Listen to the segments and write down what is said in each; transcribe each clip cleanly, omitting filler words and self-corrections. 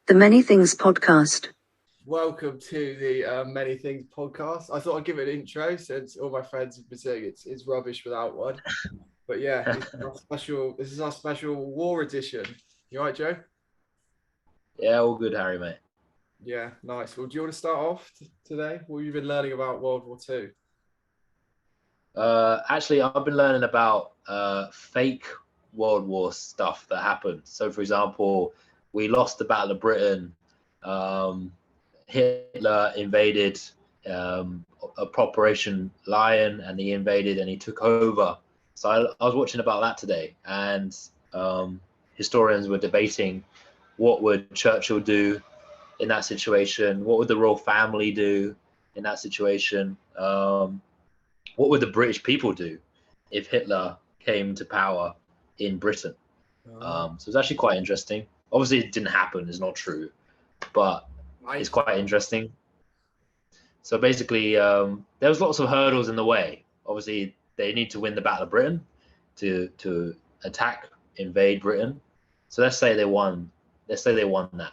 The Many Things Podcast. Welcome to the Many Things podcast. I thought I'd give it an intro since all my friends have been saying it's rubbish without one. But yeah, it's our special. This is our special war edition. You all right, Joe? Yeah, all good, Harry, mate. Yeah, nice. Well, do you want to start off today? What have you been learning about World War Two? Actually, I've been learning about fake World War stuff that happened. So, for example, we lost the Battle of Britain. Hitler invaded Operation Lion, and he invaded and he took over. So I was watching about that today, and historians were debating what would Churchill do in that situation, what would the royal family do in that situation, what would the British people do if Hitler came to power in Britain. So it's actually quite interesting. Obviously, it didn't happen; it's not true, but it's quite interesting. So basically, there was lots of hurdles in the way. Obviously, they need to win the Battle of Britain to attack, invade Britain. So let's say they won. Let's say they won that.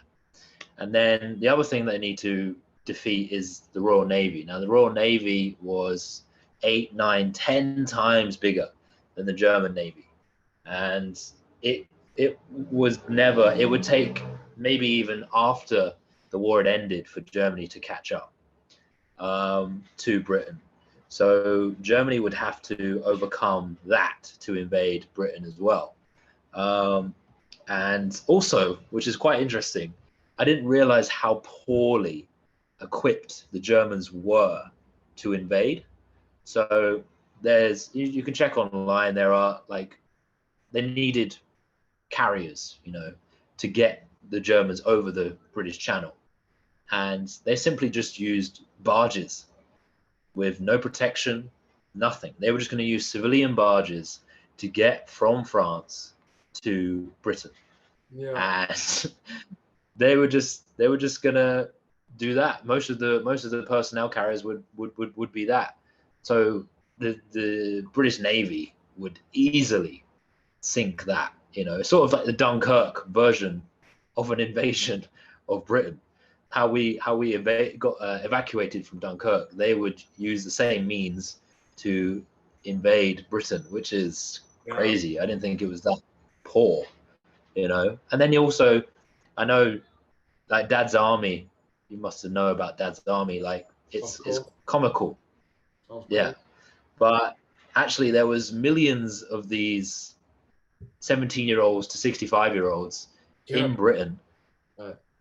And then the other thing they need to defeat is the Royal Navy. Now, the Royal Navy was 8, 9, 10 times bigger than the German Navy. And it was never, it would take maybe even after the war had ended for Germany to catch up to Britain. So Germany would have to overcome that to invade Britain as well. And also, which is quite interesting, I didn't realize how poorly equipped the Germans were to invade. So you can check online, there are they needed carriers, to get the Germans over the British Channel. And they simply just used barges with no protection, nothing. They were just going to use civilian barges to get from France to Britain. Yeah. And they were just gonna do that. Most of the personnel carriers would be that. So the British Navy would easily sink that. Sort of like the Dunkirk version of an invasion of Britain. How we got evacuated from Dunkirk. They would use the same means to invade Britain, which is crazy. I didn't think it was that poor. And then I know, like Dad's Army, you must know about Dad's Army. Like it's comical, yeah. But actually, there was millions of these 17-year-olds to 65-year-olds in Britain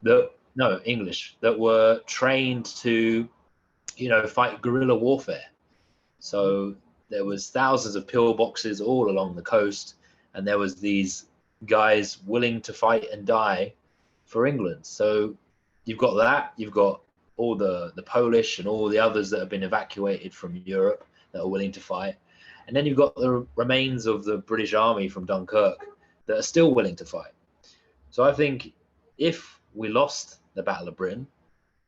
that were trained to, fight guerrilla warfare. So there was thousands of pillboxes all along the coast, and there was these guys willing to fight and die for England. So you've got that, you've got all the Polish and all the others that have been evacuated from Europe that are willing to fight. And then you've got the remains of the British Army from Dunkirk that are still willing to fight. So I think if we lost the Battle of Britain,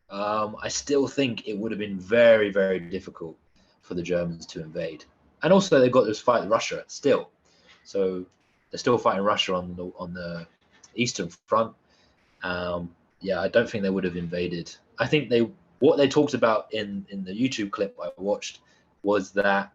I still think it would have been very, very difficult for the Germans to invade. And also they've got to fight Russia still. So they're still fighting Russia on the Eastern Front. I don't think they would have invaded. I think what they talked about in the YouTube clip I watched was that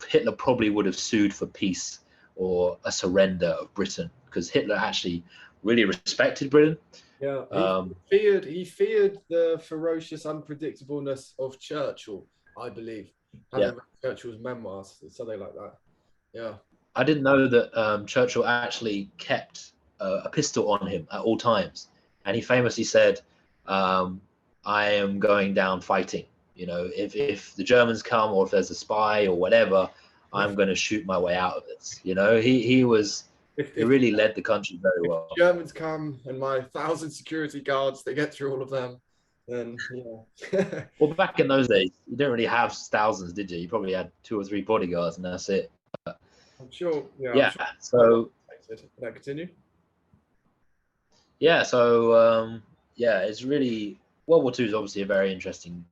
Hitler probably would have sued for peace or a surrender of Britain, because Hitler actually really respected Britain. Yeah, he feared the ferocious unpredictableness of Churchill, I believe. Having read Churchill's memoirs, something like that. Yeah. I didn't know that Churchill actually kept a pistol on him at all times. And he famously said, I am going down fighting. If the Germans come, or if there's a spy or whatever, I'm going to shoot my way out of this. He really led the country very well. If Germans come and my 1,000 security guards, they get through all of them, then, Well, back in those days, you didn't really have thousands, did you? You probably had 2 or 3 bodyguards, and that's it. I'm sure. Yeah. Yeah. So. Can I continue? Yeah. So it's really, World War II is obviously a very interesting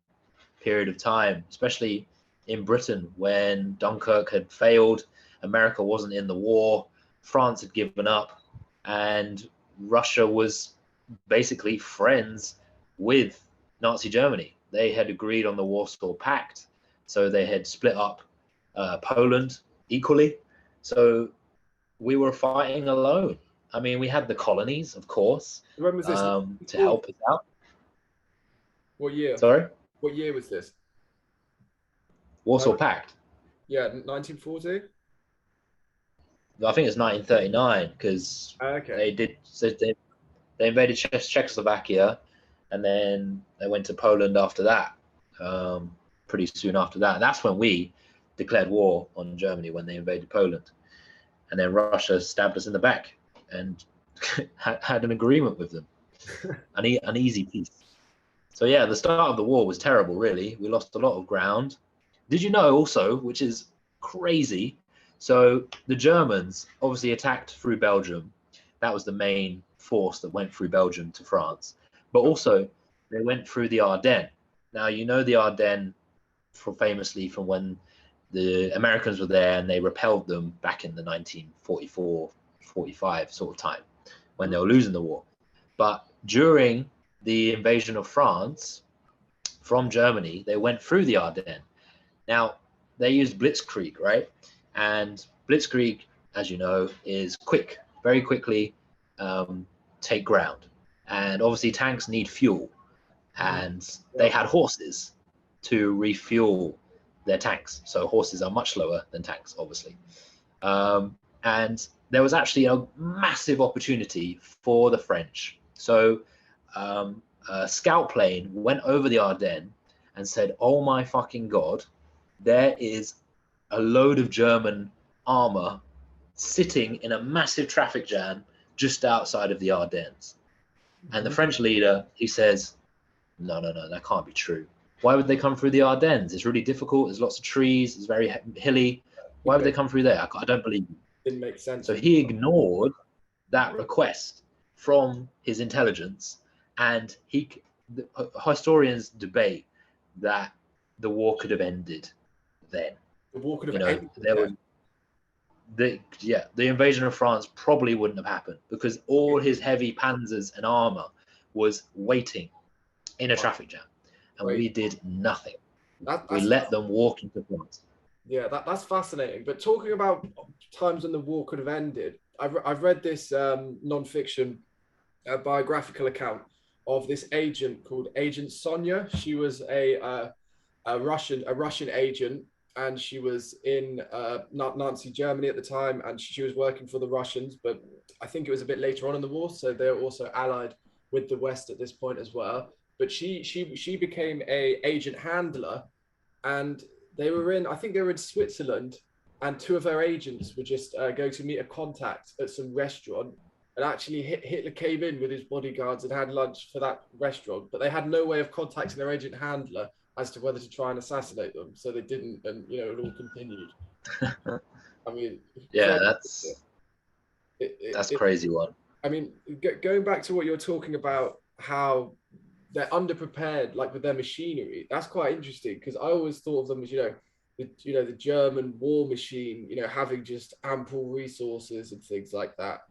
period of time, especially in Britain when Dunkirk had failed, America wasn't in the war, France had given up, and Russia was basically friends with Nazi Germany. They had agreed on the Warsaw Pact, so they had split up Poland equally. So we were fighting alone. I mean, we had the colonies, of course, When was this? to help us out. What year? Sorry? What year was this? Warsaw Pact. Yeah, 1940. I think it's 1939 because Okay. they invaded Czechoslovakia, and then they went to Poland after that. Pretty soon after that, that's when we declared war on Germany, when they invaded Poland, and then Russia stabbed us in the back and had an agreement with them, an easy peace. So yeah, the start of the war was terrible. Really, we lost a lot of ground. Did you know also, which is crazy? So the Germans obviously attacked through Belgium. That was the main force that went through Belgium to France. But also they went through the Ardennes. Now, you know the Ardennes famously from when the Americans were there and they repelled them back in the 1944, 45 sort of time when they were losing the war. But during the invasion of France from Germany, they went through the Ardennes. Now, they used blitzkrieg, right? And blitzkrieg, as you know, is quick, very quickly take ground. And obviously tanks need fuel. And they had horses to refuel their tanks. So horses are much slower than tanks, obviously. And there was actually a massive opportunity for the French. So a scout plane went over the Ardennes and said, oh my fucking God, there is a load of German armor sitting in a massive traffic jam just outside of the Ardennes. And the French leader, he says, no, that can't be true. Why would they come through the Ardennes? It's really difficult. There's lots of trees. It's very hilly. Why would they come through there? I don't believe you. Didn't make sense. So he ignored that request from his intelligence, and historians debate that the war could have ended then. The war could have ended. The invasion of France probably wouldn't have happened because all his heavy panzers and armor was waiting in a traffic jam, and we did nothing. We let them walk into France. Yeah, that's fascinating. But talking about times when the war could have ended, I've read this non-fiction biographical account of this agent called Agent Sonia. She was a Russian agent, and she was in Nazi Germany at the time, and she was working for the Russians. But I think it was a bit later on in the war, so they were also allied with the West at this point as well. But she became a agent handler, and I think they were in Switzerland, and two of her agents were just going to meet a contact at some restaurant, and actually Hitler came in with his bodyguards and had lunch for that restaurant, but they had no way of contacting their agent handler as to whether to try and assassinate them, so they didn't, and it all continued. I mean, yeah, that's crazy one. I mean, going back to what you're talking about, how they're underprepared, like with their machinery. That's quite interesting because I always thought of them as the German war machine, having just ample resources and things like that.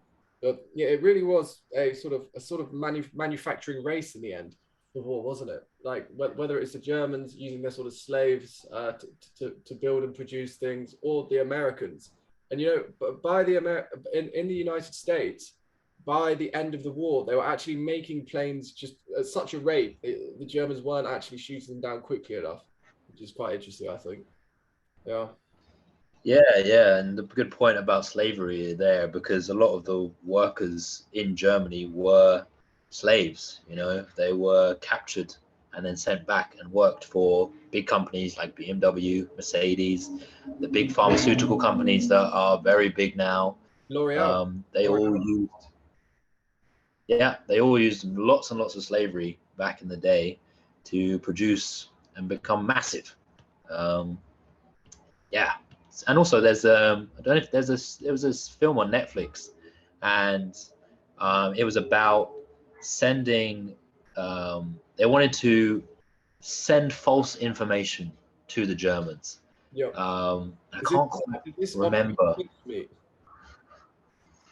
But yeah, it really was a sort of manufacturing race in the end, the war, wasn't it? Like whether it's the Germans using their sort of slaves to build and produce things, or the Americans. And by in the United States, by the end of the war, they were actually making planes just at such a rate, the Germans weren't actually shooting them down quickly enough, which is quite interesting, I think. Yeah. Yeah, and the good point about slavery there, because a lot of the workers in Germany were slaves. They were captured and then sent back and worked for big companies like BMW, Mercedes, the big pharmaceutical companies that are very big now. L'Oreal. They all used lots and lots of slavery back in the day to produce and become massive. And also there's I don't know if there was this film on Netflix, and it was about sending they wanted to send false information to the Germans. I can't quite remember.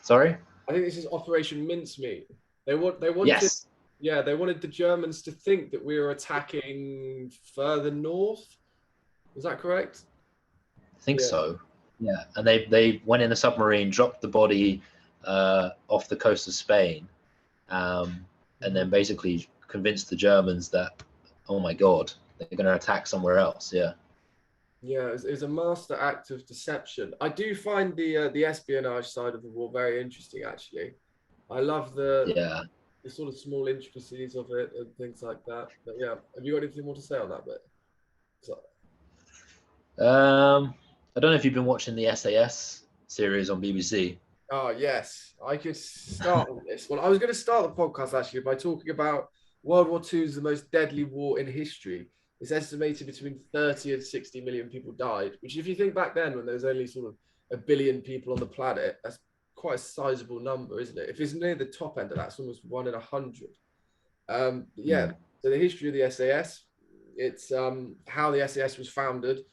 Sorry? I think this is Operation Mincemeat. They wanted Yes, yeah, they wanted the Germans to think that we were attacking further north. Is that correct? I think Yeah. so. Yeah, and they went in a submarine, dropped the body off the coast of Spain, and then basically convinced the Germans that, oh my God, they're going to attack somewhere else. Yeah. Yeah, it's a master act of deception. I do find the espionage side of the war very interesting, actually. I love Yeah. the sort of small intricacies of it and things like that. But yeah, have you got anything more to say on that bit? So, I don't know if you've been watching the SAS series on BBC. oh yes, I could start with this. Well, I was going to start the podcast actually by talking about World War II is the most deadly war in history. It's estimated between 30 and 60 million people died, which if you think back then when there was only sort of a billion people on the planet, that's quite a sizable number, isn't it? If it's near the top end of that, it's almost 1 in 100. Yeah, Mm. so the history of the SAS, it's how the SAS was founded.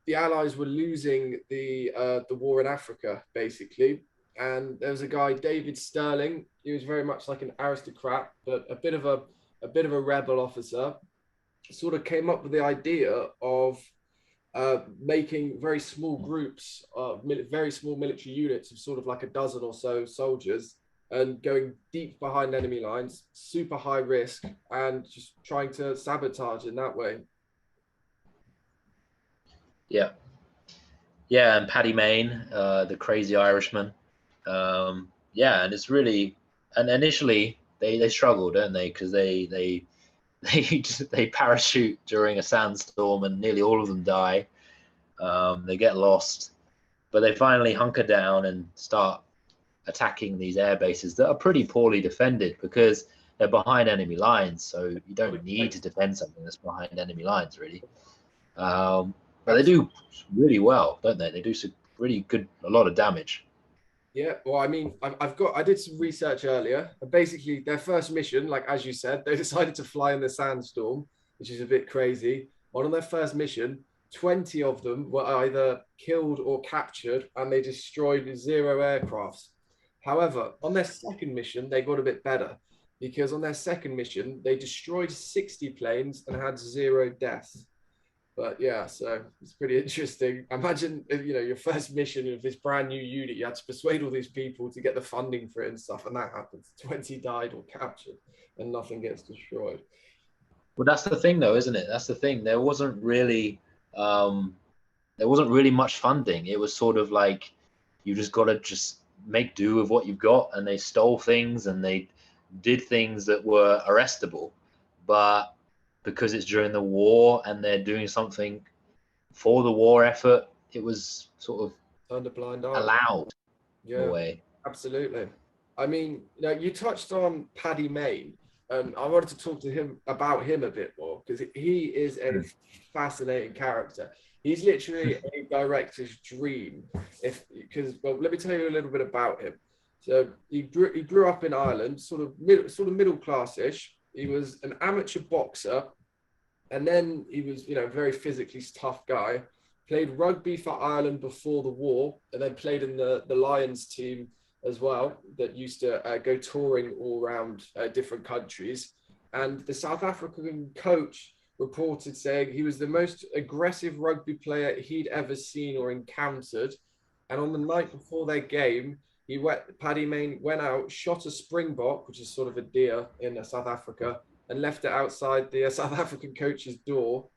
The Allies were losing the war in Africa, basically. And there was a guy, David Sterling. He was very much like an aristocrat, but a bit of a rebel officer. Sort of came up with the idea of making very small groups, very small military units of sort of like a dozen or so soldiers, and going deep behind enemy lines, super high risk, and just trying to sabotage in that way. Yeah. Yeah, and Paddy Mayne, the crazy Irishman. Yeah, and it's really, and initially they struggled, don't they? Because they parachute during a sandstorm and nearly all of them die. They get lost, but they finally hunker down and start attacking these air bases that are pretty poorly defended because they're behind enemy lines. So you don't need to defend something that's behind enemy lines, really. But they do really well, don't they? They do some really good, a lot of damage. Yeah, well, I mean, I did some research earlier, and basically their first mission, like as you said, they decided to fly in the sandstorm, which is a bit crazy. On their first mission, 20 of them were either killed or captured, and they destroyed 0 aircrafts. However, on their second mission, they got a bit better because on their second mission, they destroyed 60 planes and had 0 deaths. But yeah, so it's pretty interesting. Imagine if, your first mission of this brand new unit, you had to persuade all these people to get the funding for it and stuff, and that happens. 20 died or captured, and nothing gets destroyed. Well, that's the thing, though, isn't it? That's the thing. There wasn't really much funding. It was sort of like you just got to just make do with what you've got, and they stole things and they did things that were arrestable, but because it's during the war and they're doing something for the war effort, it was sort of Turned a blind eye. allowed in a Yeah, way. absolutely. I mean, you touched on Paddy Mayne, and I wanted to talk to him about him a bit more because he is a fascinating character. He's literally a director's dream. Well, let me tell you a little bit about him. So he grew up in Ireland, sort of middle class-ish. He was an amateur boxer, and then he was, a very physically tough guy. Played rugby for Ireland before the war, and then played in the Lions team as well that used to go touring all around different countries. And the South African coach reported saying he was the most aggressive rugby player he'd ever seen or encountered. And on the night before their game, Paddy Mayne went out, shot a springbok, which is sort of a deer in South Africa, and left it outside the South African coach's door.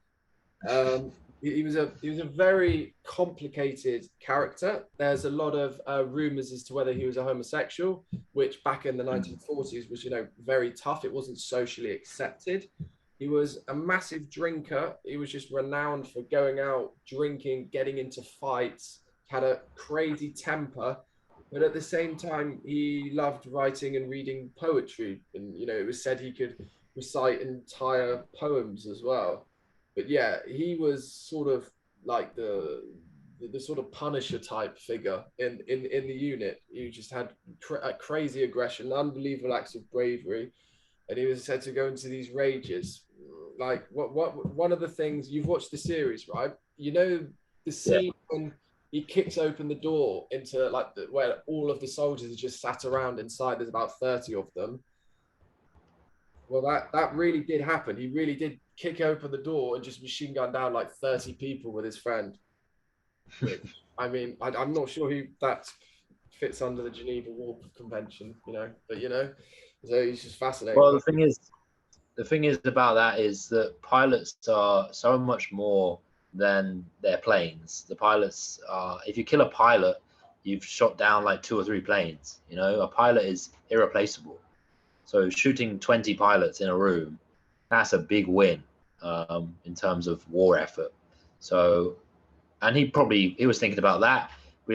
Um, he was a very complicated character. There's a lot of rumors as to whether he was a homosexual, which back in the 1940s was, very tough. It wasn't socially accepted. He was a massive drinker. He was just renowned for going out, drinking, getting into fights, had a crazy temper. But at the same time, he loved writing and reading poetry. And, it was said he could recite entire poems as well. But yeah, he was sort of like the sort of Punisher type figure in the unit. He just had crazy aggression, unbelievable acts of bravery, and he was said to go into these rages. Like one of the things you've watched the series, right? The Yeah. scene when he kicks open the door into like where all of the soldiers are just sat around inside. There's about 30 of them. Well, that really did happen. He really did kick open the door and just machine gun down like 30 people with his friend. Which, I mean, I'm not sure who that fits under the Geneva War Convention, but so he's just fascinating. Well, the thing is about that is that pilots are so much more than their planes. The pilots are, if you kill a pilot, you've shot down like 2 or 3 planes. A pilot is irreplaceable. So shooting 20 pilots in a room, that's a big win in terms of war effort. So, and he was thinking about that, but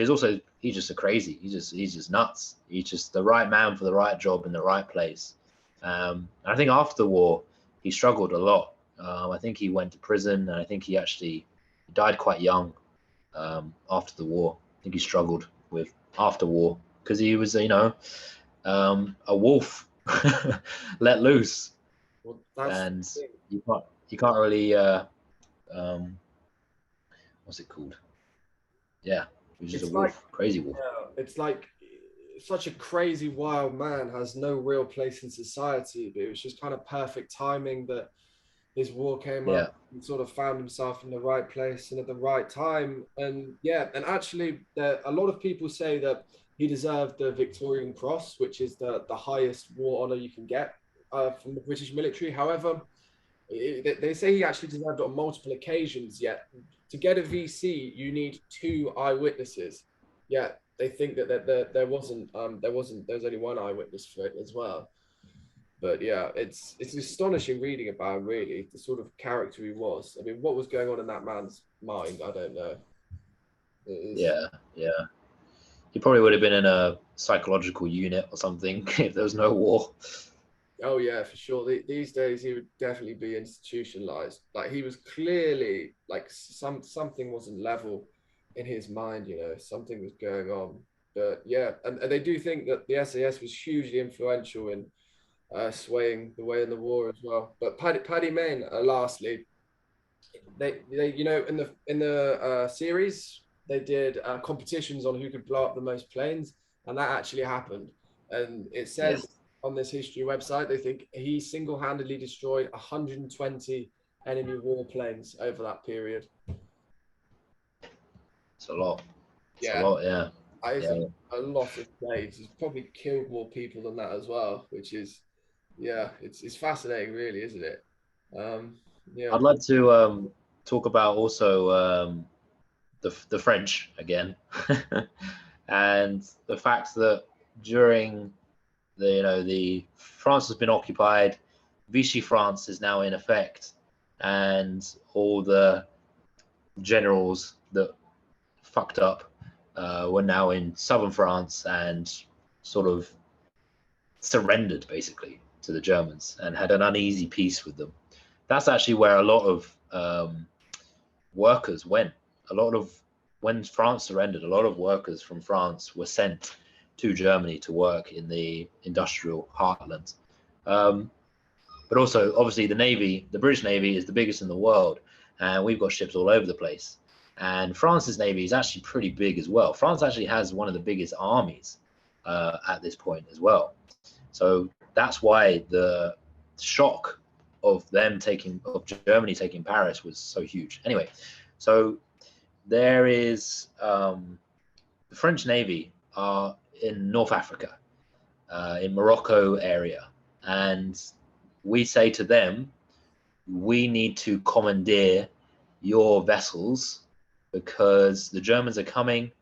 he's just a crazy. He's just nuts. He's just the right man for the right job in the right place. And I think after the war, he struggled a lot. I think he went to prison, and I think he actually died quite young after the war. I think he struggled with after war because he was, a wolf let loose. Well, and you can't really what's it called? Yeah, he was just a wolf, crazy wolf. Yeah, it's like such a crazy wild man has no real place in society, but it was just kind of perfect timing that his war came up and sort of found himself in the right place and at the right time. And actually a lot of people say that he deserved the Victorian Cross, which is the highest war honor you can get from the British military. However, they say he actually deserved it on multiple occasions. Yet to get a VC, you need 2 eyewitnesses. Yet they think that there was only 1 eyewitness for it as well. But yeah, it's astonishing reading about him, really, the sort of character he was. I mean, what was going on in that man's mind, I don't know. Yeah. He probably would have been in a psychological unit or something if there was no war. Oh yeah, for sure. These days he would definitely be institutionalized. Like he was clearly like something wasn't level in his mind, something was going on. But yeah, and they do think that the SAS was hugely influential in swaying the way in the war as well. But Paddy Mayne, lastly, they in the series they did competitions on who could blow up the most planes, and that actually happened. And it says on this history website they think he single-handedly destroyed 120 enemy warplanes over that period. It's a lot. It's a lot, yeah. A lot of planes. He's probably killed more people than that as well, which is, it's fascinating, really, isn't it? I'd like to talk about also the French again, and the fact that during the France has been occupied, Vichy France is now in effect, and all the generals that fucked up were now in southern France and sort of surrendered basically to the Germans and had an uneasy peace with them. That's actually where a lot of workers went. When France surrendered, a lot of workers from France were sent to Germany to work in the industrial heartland. But also, obviously, the British Navy is the biggest in the world, and we've got ships all over the place. And France's Navy is actually pretty big as well. France actually has one of the biggest armies at this point as well. So that's why the shock of Germany taking Paris was so huge. Anyway, so there is the French Navy are in North Africa, in Morocco area, and we say to them, we need to commandeer your vessels because the Germans are coming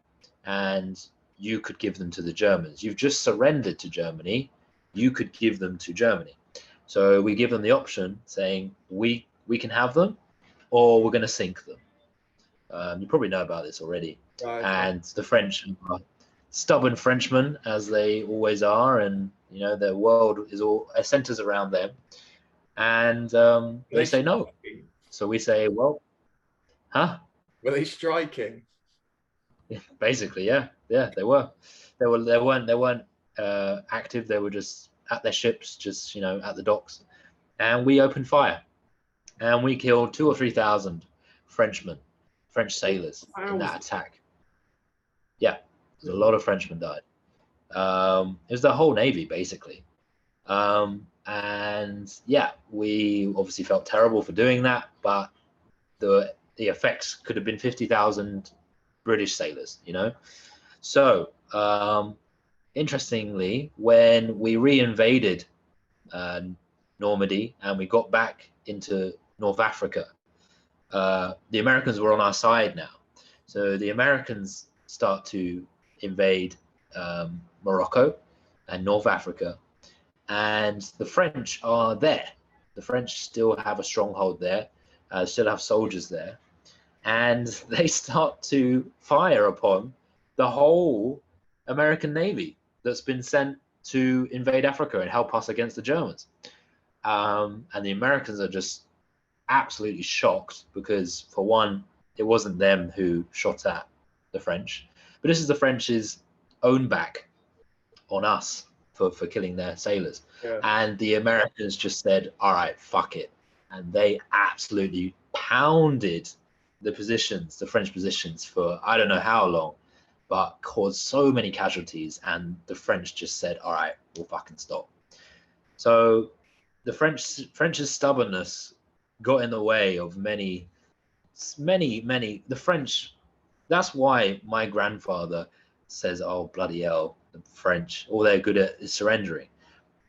and you could give them to the Germans. You've just surrendered to Germany. You could give them to Germany. So we give them the option saying we can have them or we're going to sink them. You probably know about this already. Right. And the French are stubborn Frenchmen, as they always are, and their world centers around them. And they say no. So we say, well, huh? Were they striking? Basically, yeah, they were. They weren't active. They were just at their ships, just at the docks, and we opened fire, and we killed 2,000 or 3,000 French sailors in that attack. Yeah, a lot of Frenchmen died. It was the whole navy basically. And yeah, we obviously felt terrible for doing that, but the effects could have been 50,000 British sailors, you know. So interestingly, when we reinvaded Normandy and we got back into North Africa, the Americans were on our side now. So the Americans start to invade Morocco and North Africa, and the French are there. The French still have a stronghold there, still have soldiers there, and they start to fire upon the whole American Navy that's been sent to invade Africa and help us against the Germans. And the Americans are just absolutely shocked because, for one, it wasn't them who shot at the French, but this is the French's own back on us for killing their sailors. Yeah. And the Americans just said, all right, fuck it. And they absolutely pounded the positions, the French positions, for I don't know how long, but caused so many casualties. And the French just said, all right, we'll fucking stop. So the French's stubbornness got in the way of many. The French. That's why my grandfather says, "Oh bloody hell, the French! All they're good at is surrendering."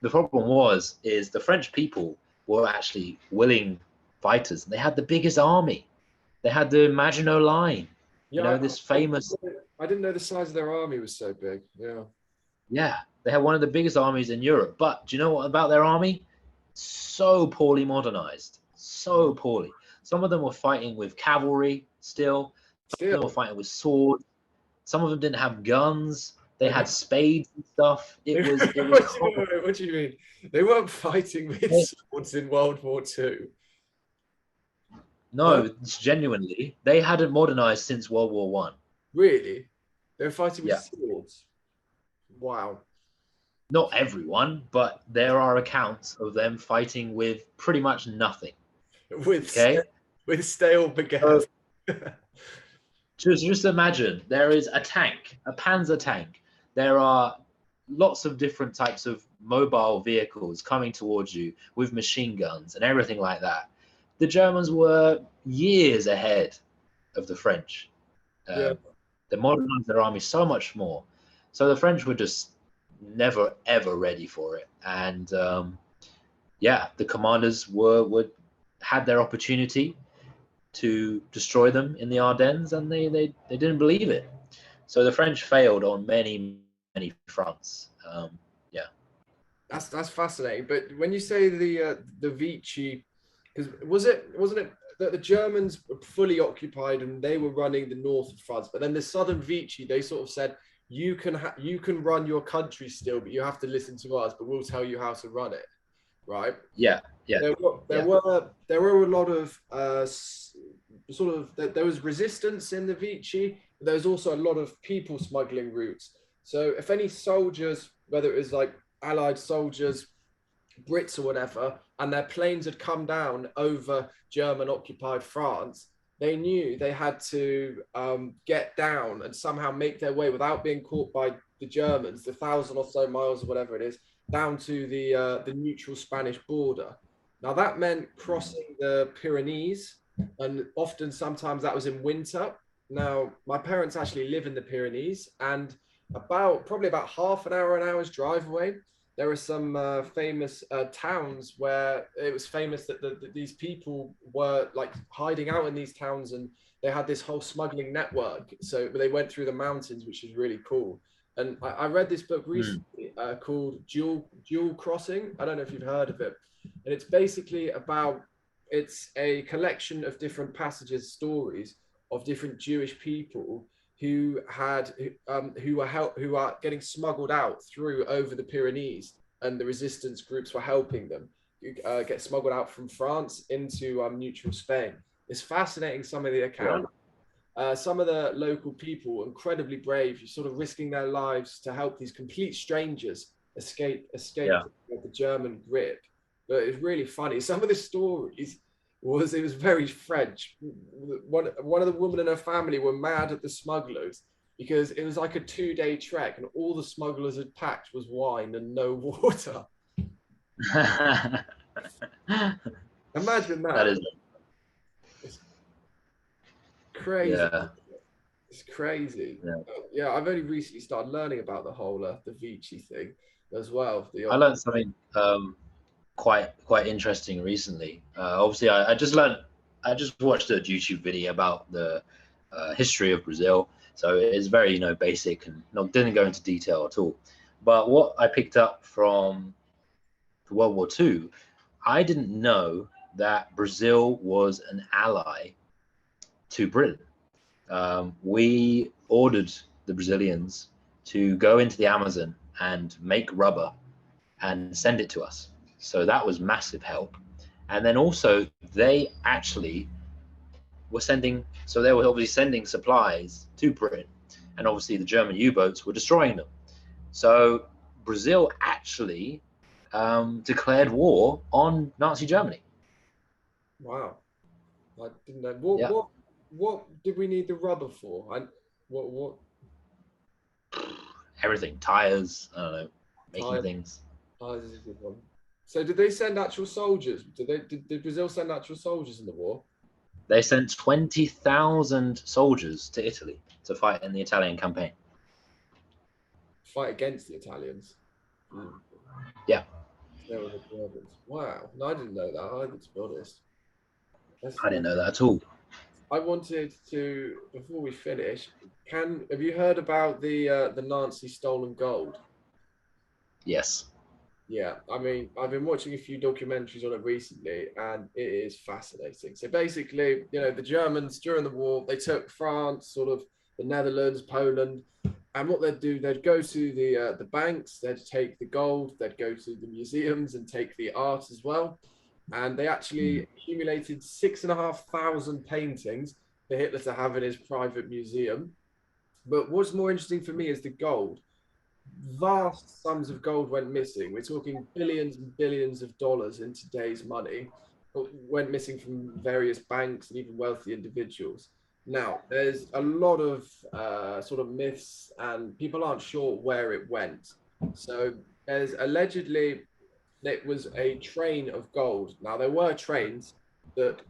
The problem is the French people were actually willing fighters. They had the biggest army. They had the Maginot Line. Yeah, You know, this famous. I didn't know the size of their army was so big. Yeah. Yeah, they had one of the biggest armies in Europe. But do you know what about their army? So poorly modernized. So poorly. Some of them were fighting with cavalry still. Some of them were fighting with swords. Some of them didn't have guns. They had spades and stuff. It was What do you mean? They weren't fighting with swords in World War II. No, genuinely. They hadn't modernized since World War One. Really? They were fighting with swords? Wow. Not everyone, but there are accounts of them fighting with pretty much nothing. With stale baguette. Just imagine there is a tank, a Panzer tank. There are lots of different types of mobile vehicles coming towards you with machine guns and everything like that. The Germans were years ahead of the French. They modernized their army so much more. So the French were just never, ever ready for it. And the commanders had their opportunity to destroy them in the Ardennes, and they didn't believe it. So the French failed on many fronts. That's fascinating. But when you say the Vichy, because wasn't it that the Germans were fully occupied and they were running the north of France, but then the southern Vichy, they sort of said, you can run your country still, but you have to listen to us, but we'll tell you how to run it, right? Yeah. There were a lot of there was resistance in the Vichy. But there was also a lot of people smuggling routes. So if any soldiers, whether it was like Allied soldiers, Brits or whatever, and their planes had come down over German occupied France, they knew they had to get down and somehow make their way without being caught by the Germans, the 1,000 or so miles or whatever it is, down to the neutral Spanish border. Now that meant crossing the Pyrenees, and often sometimes that was in winter. Now my parents actually live in the Pyrenees, and probably about half an hour's drive away, there are some famous towns where it was famous that these people were like hiding out in these towns, and they had this whole smuggling network. So they went through the mountains, which is really cool. And I read this book recently called Dual Crossing. I don't know if you've heard of it. And it's basically it's a collection of different passages, stories of different Jewish people who are getting smuggled out over the Pyrenees, and the resistance groups were helping them get smuggled out from France into neutral Spain. It's fascinating, some of the accounts. Some of the local people, incredibly brave, sort of risking their lives to help these complete strangers escape the German grip. But it's really funny. Some of the stories was very French. One of the women in her family were mad at the smugglers because it was like a 2-day trek, and all the smugglers had packed was wine and no water. Imagine that. That is, It's crazy. yeah. It's crazy. Yeah. Yeah, I've only recently started learning about the whole the Vici thing as well. I learned something quite interesting recently. Obviously, I just watched a YouTube video about the history of Brazil, so it's very basic and didn't go into detail at all. But what I picked up from World War II, I didn't know that Brazil was an ally to Britain. We ordered the Brazilians to go into the Amazon and make rubber and send it to us. So that was massive help. And then also they actually were they were obviously sending supplies to Britain, and obviously the German U-boats were destroying them. So Brazil actually declared war on Nazi Germany. Wow, I didn't know. What did we need the rubber for? And what? Everything, tires, I don't know, making Tires. things. Oh, this is a good one. So did they send actual soldiers? Did Brazil send actual soldiers in the war? They sent 20,000 soldiers to Italy to fight in the Italian campaign. Fight against the Italians. Yeah. They were the Germans. Wow, no, I didn't know that either, to be honest. I didn't know that at all. I wanted to, before we finish, have you heard about the Nazi stolen gold? Yes. Yeah, I mean, I've been watching a few documentaries on it recently, and it is fascinating. So basically, the Germans during the war, they took France, sort of the Netherlands, Poland, and what they'd do, they'd go to the banks, they'd take the gold, they'd go to the museums and take the art as well. And they actually accumulated 6,500 paintings for Hitler to have in his private museum. But what's more interesting for me is the gold. Vast sums of gold went missing. We're talking billions and billions of dollars in today's money, but went missing from various banks and even wealthy individuals. Now, there's a lot of sort of myths, and people aren't sure where it went. So there's allegedly it was a train of gold. Now, there were trains that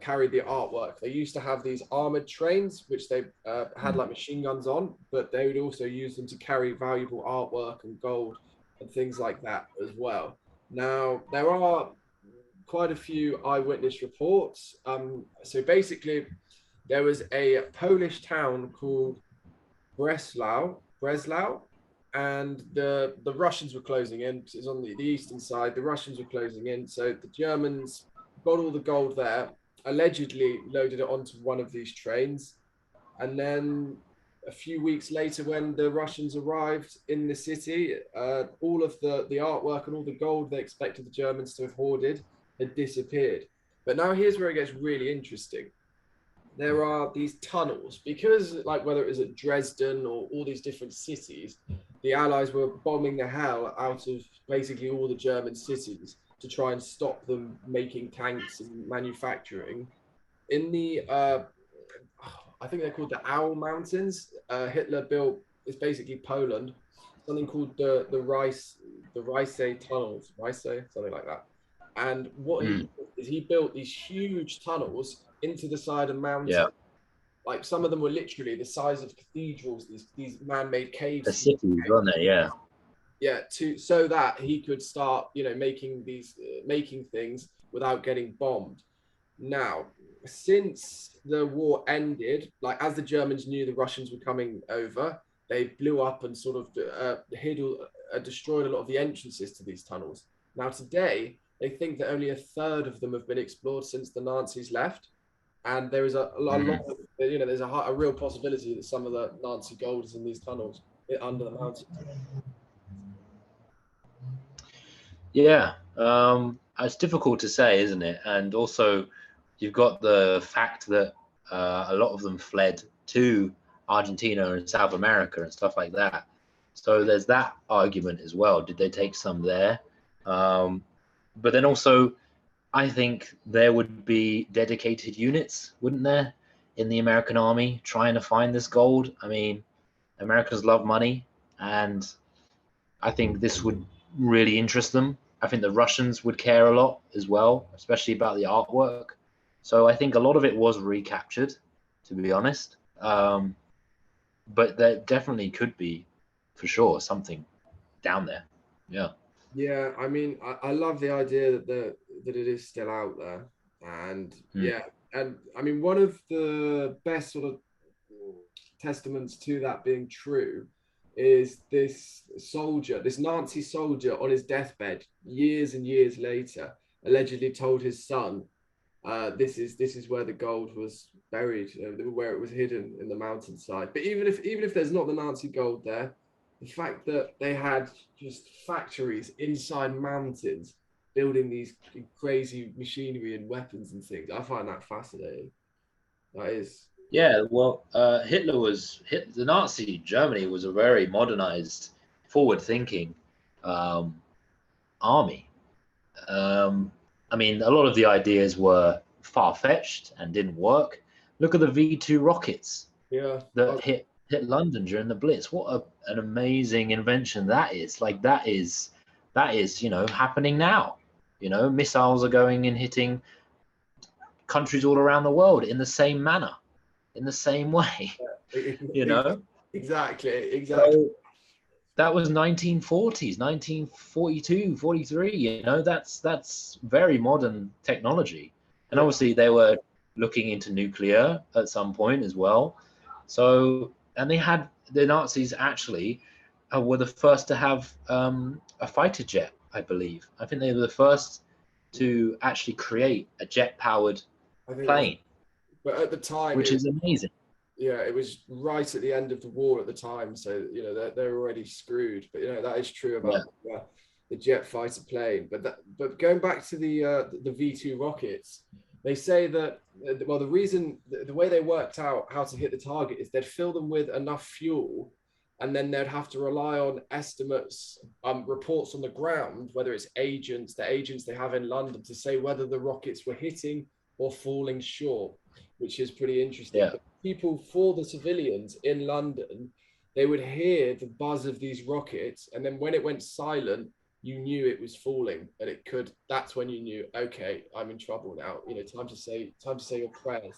carried the artwork. They used to have these armored trains, which they had like machine guns on, but they would also use them to carry valuable artwork and gold and things like that as well. Now, there are quite a few eyewitness reports. So basically, there was a Polish town called Breslau, and the Russians were closing in. It's on the eastern side. The Russians were closing in, so the Germans got all the gold there, allegedly loaded it onto one of these trains, and then a few weeks later, when the Russians arrived in the city, all of the artwork and all the gold they expected the Germans to have hoarded had disappeared. But now here's where it gets really interesting. There are these tunnels, because like whether it was at Dresden or all these different cities, the Allies were bombing the hell out of basically all the German cities to try and stop them making tanks and manufacturing. In the, I think they're called the Owl Mountains, Hitler built, it's basically Poland, something called the Rice tunnels, something like that. And what he did is he built these huge tunnels into the side of mountains. Yeah. Like some of them were literally the size of cathedrals, these man-made caves. The cities, weren't they? Yeah. Yeah, so that he could start, making things without getting bombed. Now, since the war ended, like as the Germans knew the Russians were coming over, they blew up and sort of destroyed a lot of the entrances to these tunnels. Now today, they think that only a third of them have been explored since the Nazis left. And there is a lot of, there's a real possibility that some of the Nazi gold is in these tunnels under the mountains. Yeah, it's difficult to say, isn't it? And also, you've got the fact that a lot of them fled to Argentina and South America and stuff like that. So there's that argument as well. Did they take some there? But then also, I think there would be dedicated units, wouldn't there, in the American army trying to find this gold? I mean, Americans love money, and I think this would really interest them. I think the Russians would care a lot as well, especially about the artwork. So I think a lot of it was recaptured, to be honest. But there definitely could be, for sure, something down there. Yeah. Yeah, I mean, I love the idea that it is still out there, and Mm. yeah, and I mean, one of the best sort of testaments to that being true is this soldier, this Nazi soldier on his deathbed, years and years later, allegedly told his son, this is where the gold was buried, where it was hidden in the mountainside. But even if there's not the Nazi gold there, the fact that they had just factories inside mountains building these crazy machinery and weapons and things, I find that fascinating. That is, Yeah, well, the Nazi Germany was a very modernized, forward-thinking um, army. I mean, a lot of the ideas were far-fetched and didn't work. Look at the V2 rockets yeah, that hit London during the Blitz. What an amazing invention that is! Like that is happening now. Missiles are going and hitting countries all around the world in the same manner, in the same way. you know. exactly. So that was 1940s, 1942, 43. That's very modern technology. And Yeah. obviously they were looking into nuclear at some point as well. So, and the Nazis actually were the first to have a fighter jet, I believe. I think they were the first to actually create a jet-powered I think that's, plane, but at the time, which is amazing. yeah, it was right at the end of the war at the time, so they're already screwed. But that is true Yeah. about the jet fighter plane. But going back to the V2 rockets, they say that well, the way they worked out how to hit the target is they'd fill them with enough fuel, and then they'd have to rely on estimates, reports on the ground, whether it's the agents they have in London, to say whether the rockets were hitting or falling short, which is pretty interesting. Yeah. But people, for the civilians in London, they would hear the buzz of these rockets, and then when it went silent, you knew it was falling, and that's when you knew, okay, I'm in trouble now. Time to say your prayers,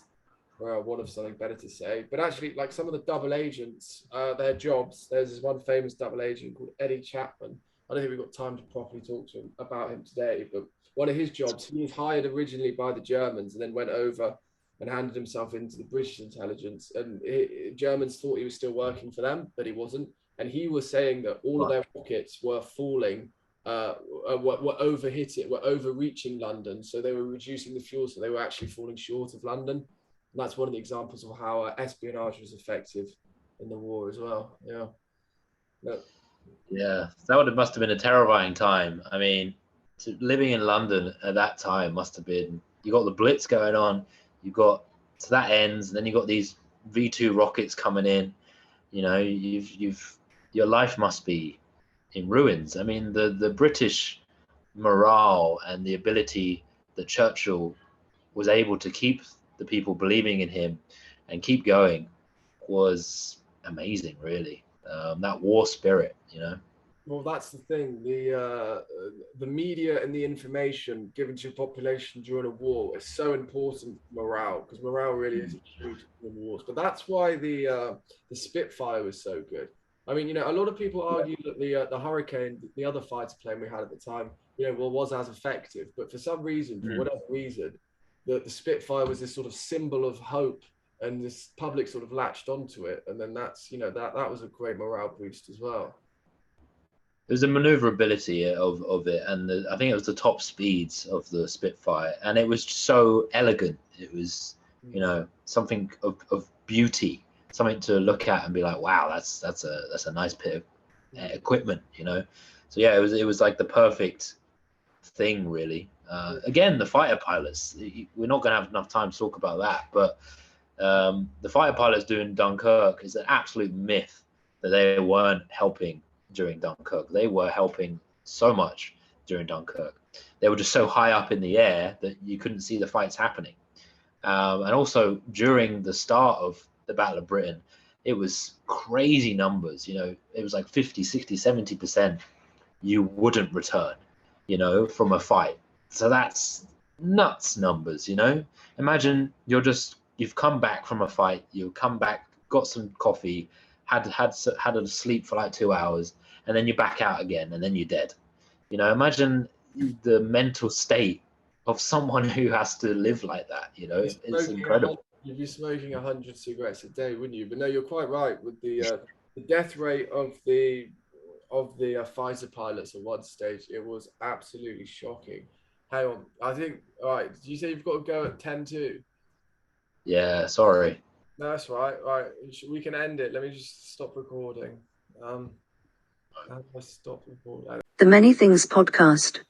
or one of something better to say. But actually, like some of the double agents, their jobs, there's this one famous double agent called Eddie Chapman. I don't think we've got time to properly talk to him about him today, but one of his jobs, he was hired originally by the Germans and then went over and handed himself into the British intelligence. And Germans thought he was still working for them, but he wasn't. And he was saying that all of their rockets were falling, were overreaching London. So they were reducing the fuel, so they were actually falling short of London. And that's one of the examples of how espionage was effective in the war as well. Yeah. Yeah, must have been a terrifying time. I mean, living in London at that time must have been. You got the Blitz going on, so that ends, and then you got these V2 rockets coming in. Your life must be in ruins. I mean, the British morale and the ability that Churchill was able to keep the people believing in him and keep going was amazing, really. That war spirit. Well, that's the thing. The media and the information given to your population during a war is so important for morale, because morale really is huge in wars. But that's why the Spitfire was so good. I mean, a lot of people argue that the Hurricane, the other fighter plane we had at the time, was as effective. But for some reason, for whatever reason, the Spitfire was this sort of symbol of hope, and this public sort of latched onto it. And then that was a great morale boost as well. There's a maneuverability of it, and I think it was the top speeds of the Spitfire, and it was so elegant. It was, something of beauty, something to look at and be like, wow, that's a nice bit of equipment, So yeah, it was like the perfect thing, really. Again, the fighter pilots. We're not going to have enough time to talk about that, but the fighter pilots doing Dunkirk is an absolute myth that they weren't helping during Dunkirk. They were helping so much during Dunkirk. They were just so high up in the air that you couldn't see the fights happening. And also during the start of the Battle of Britain, it was crazy numbers. You know, it was like 50, 60, 70% you wouldn't return, you know, from a fight. So that's nuts numbers, you know. Imagine you've come back from a fight, you come back, got some coffee, had a sleep for like 2 hours, and then you're back out again, and then you're dead. You know, imagine the mental state of someone who has to live like that. You know, it's incredible. You'd be smoking 100 cigarettes a day, wouldn't you? But no, you're quite right with the death rate of the fighter pilots at one stage. It was absolutely shocking. Hang on, I think. All right, did you say you've got to go at 10 too? Yeah, sorry. No, that's right. Right, we can end it. Let me just stop recording. How do I stop recording? The Many Things Podcast.